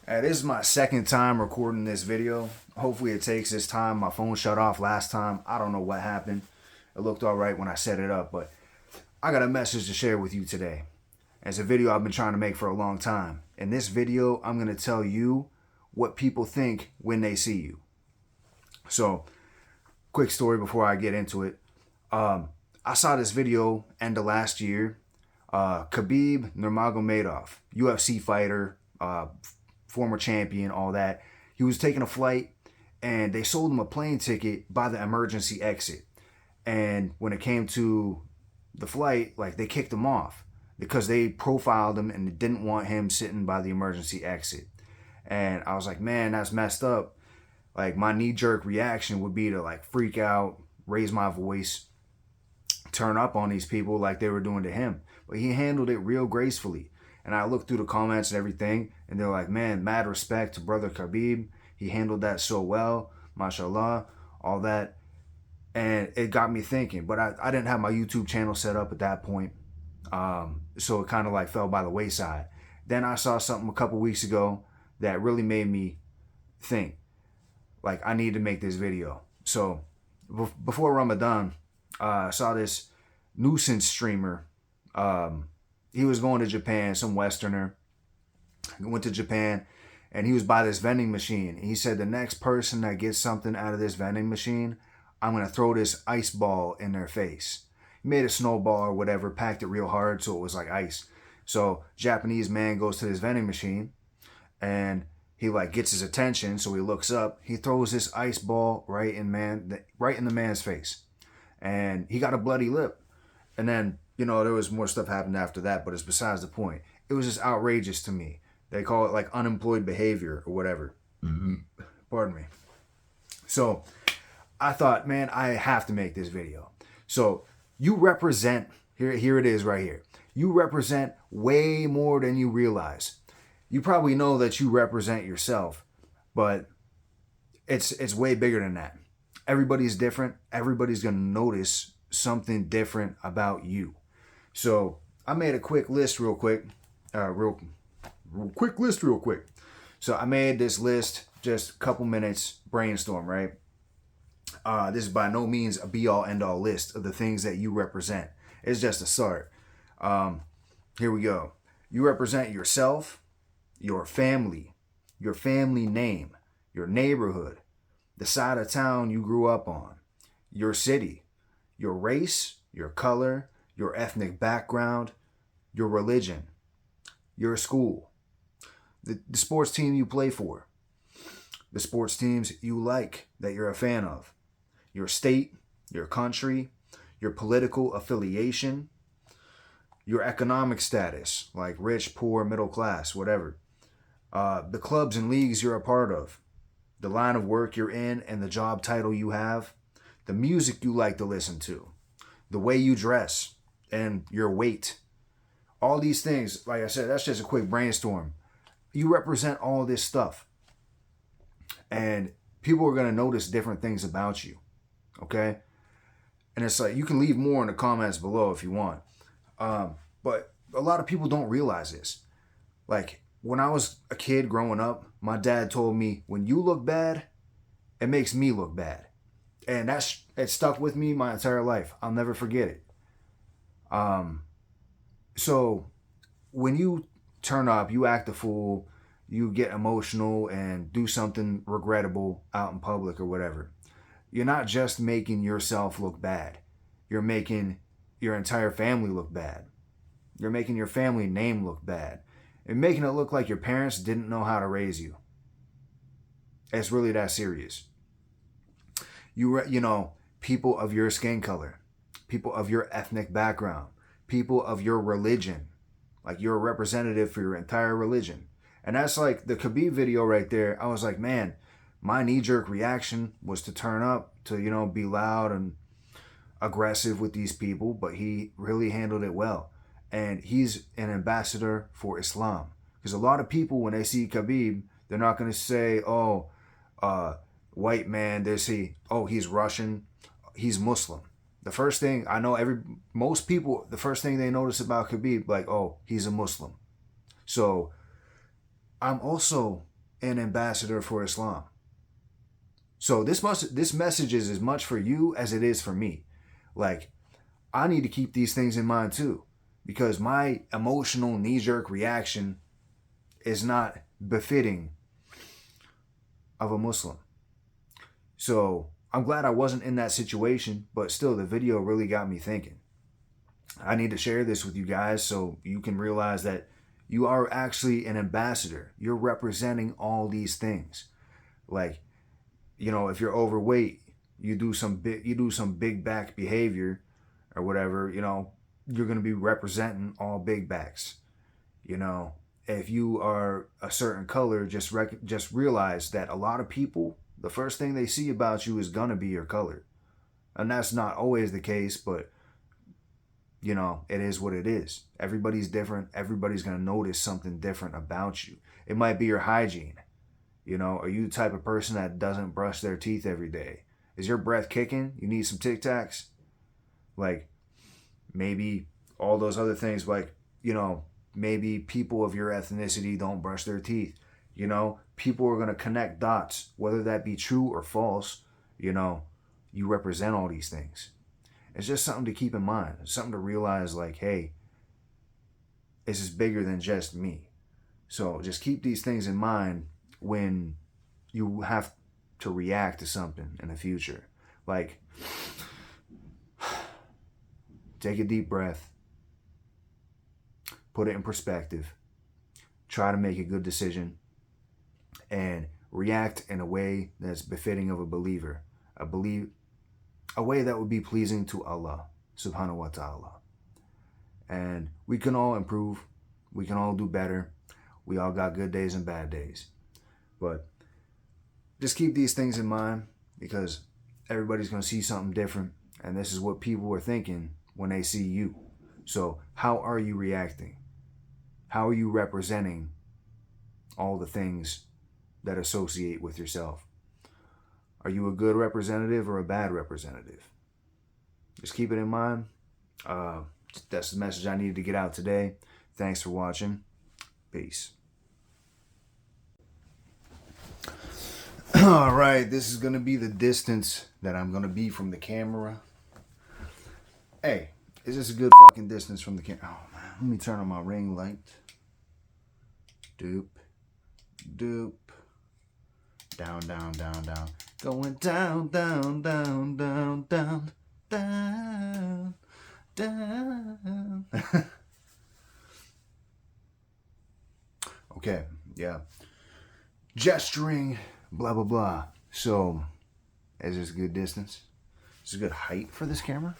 This is my second time recording this video. Hopefully it takes this time. My phone shut off last time. I don't know what happened. It looked all right when I set it up, but I got a message to share with you today. It's a video I've been trying to make for a long time. In this video, I'm going to tell you what people think when they see you. So, quick story before I get into it. I saw this video end of last year. Khabib Nurmagomedov, UFC fighter, former champion, all that. He was taking a flight and they sold him a plane ticket by the emergency exit. And when it came to the flight, like, they kicked him off because they profiled him and they didn't want him sitting by the emergency exit. And I was like, man, that's messed up. Like, my knee-jerk reaction would be to, like, freak out, raise my voice, turn up on these people like they were doing to him. But he handled it real gracefully. And I looked through the comments and everything, and they're like, man, mad respect to brother Khabib. He handled that so well, mashallah, all that. And it got me thinking. But I didn't have my YouTube channel set up at that point. So it kind of like fell by the wayside. Then I saw something a couple weeks ago that really made me think, like, I need to make this video. So before Ramadan, I saw this nuisance streamer. He was going to Japan, some Westerner. He went to Japan and he was by this vending machine. He said, the next person that gets something out of this vending machine, I'm going to throw this ice ball in their face. He made a snowball or whatever, packed it real hard so it was like ice. So Japanese man goes to this vending machine and he like gets his attention. So he looks up, he throws this ice ball right in the man's face. And he got a bloody lip. And then, you know, there was more stuff happened after that, but it's besides the point. It was just outrageous to me. They call it like unemployed behavior or whatever. Pardon me. So I thought, man, I have to make this video. So you represent, here it is right here. You represent way more than you realize. You probably know that you represent yourself, but it's way bigger than that. Everybody's different. Everybody's going to notice something different about you. So I made a quick list real quick. So I made this list, just a couple minutes brainstorm, right? This is by no means a be-all, end-all list of the things that you represent. It's just a start. Here we go. You represent yourself, your family name, your neighborhood, the side of town you grew up on, your city, your race, your color, your ethnic background, your religion, your school, the sports team you play for, the sports teams you like that you're a fan of, your state, your country, your political affiliation, your economic status, like rich, poor, middle class, whatever, the clubs and leagues you're a part of, the line of work you're in and the job title you have, the music you like to listen to, the way you dress, and your weight. All these things, like I said, that's just a quick brainstorm. You represent all this stuff. And people are going to notice different things about you. Okay? And it's like, you can leave more in the comments below if you want. But a lot of people don't realize this. Like, when I was a kid growing up, my dad told me, when you look bad, it makes me look bad. And it stuck with me my entire life. I'll never forget it. So when you turn up, you act a fool, you get emotional and do something regrettable out in public or whatever, you're not just making yourself look bad. You're making your entire family look bad. You're making your family name look bad. And making it look like your parents didn't know how to raise you. It's really that serious. You know, people of your skin color, people of your ethnic background, people of your religion, like you're a representative for your entire religion. And that's like the Khabib video right there. I was like, man, my knee-jerk reaction was to turn up, to, you know, be loud and aggressive with these people, but he really handled it well. And he's an ambassador for Islam. Because a lot of people, when they see Khabib, they're not going to say, oh, white man, he's Russian, he's Muslim. The first thing I know, most people, the first thing they notice about Khabib, like, oh, he's a Muslim. So I'm also an ambassador for Islam. So this message is as much for you as it is for me. Like, I need to keep these things in mind too, because my emotional knee-jerk reaction is not befitting of a Muslim. So I'm glad I wasn't in that situation, but still the video really got me thinking. I need to share this with you guys so you can realize that you are actually an ambassador. You're representing all these things. Like, you know, if you're overweight, you do some big back behavior or whatever, you know, you're going to be representing all big backs. You know, if you are a certain color, just realize that a lot of people, the first thing they see about you is going to be your color. And that's not always the case, but you know, it is what it is. Everybody's different. Everybody's going to notice something different about you. It might be your hygiene. You know, are you the type of person that doesn't brush their teeth every day? Is your breath kicking? You need some Tic Tacs? Like, maybe all those other things, like, you know, maybe people of your ethnicity don't brush their teeth. You know, people are going to connect dots, whether that be true or false. You know, you represent all these things. It's just something to keep in mind. It's something to realize, like, hey, this is bigger than just me. So just keep these things in mind when you have to react to something in the future. Like, take a deep breath, put it in perspective, try to make a good decision, and react in a way that's befitting of a believer. A way that would be pleasing to Allah subhanahu wa ta'ala. And we can all improve. We can all do better. We all got good days and bad days. But just keep these things in mind, because everybody's going to see something different. And this is what people are thinking when they see you. So how are you reacting? How are you representing all the things that associate with yourself? Are you a good representative or a bad representative? Just keep it in mind. That's the message I needed to get out today. Thanks for watching. Peace. All right, this is going to be the distance that I'm going to be from the camera. Hey, is this a good fucking distance from the camera? Oh, man. Let me turn on my ring light. Doop. Doop. Down, down, down, down. Going down, down, down, down, down, down, down. Okay, yeah. Gesturing, blah, blah, blah. So, is this a good distance? Is this a good height for this camera?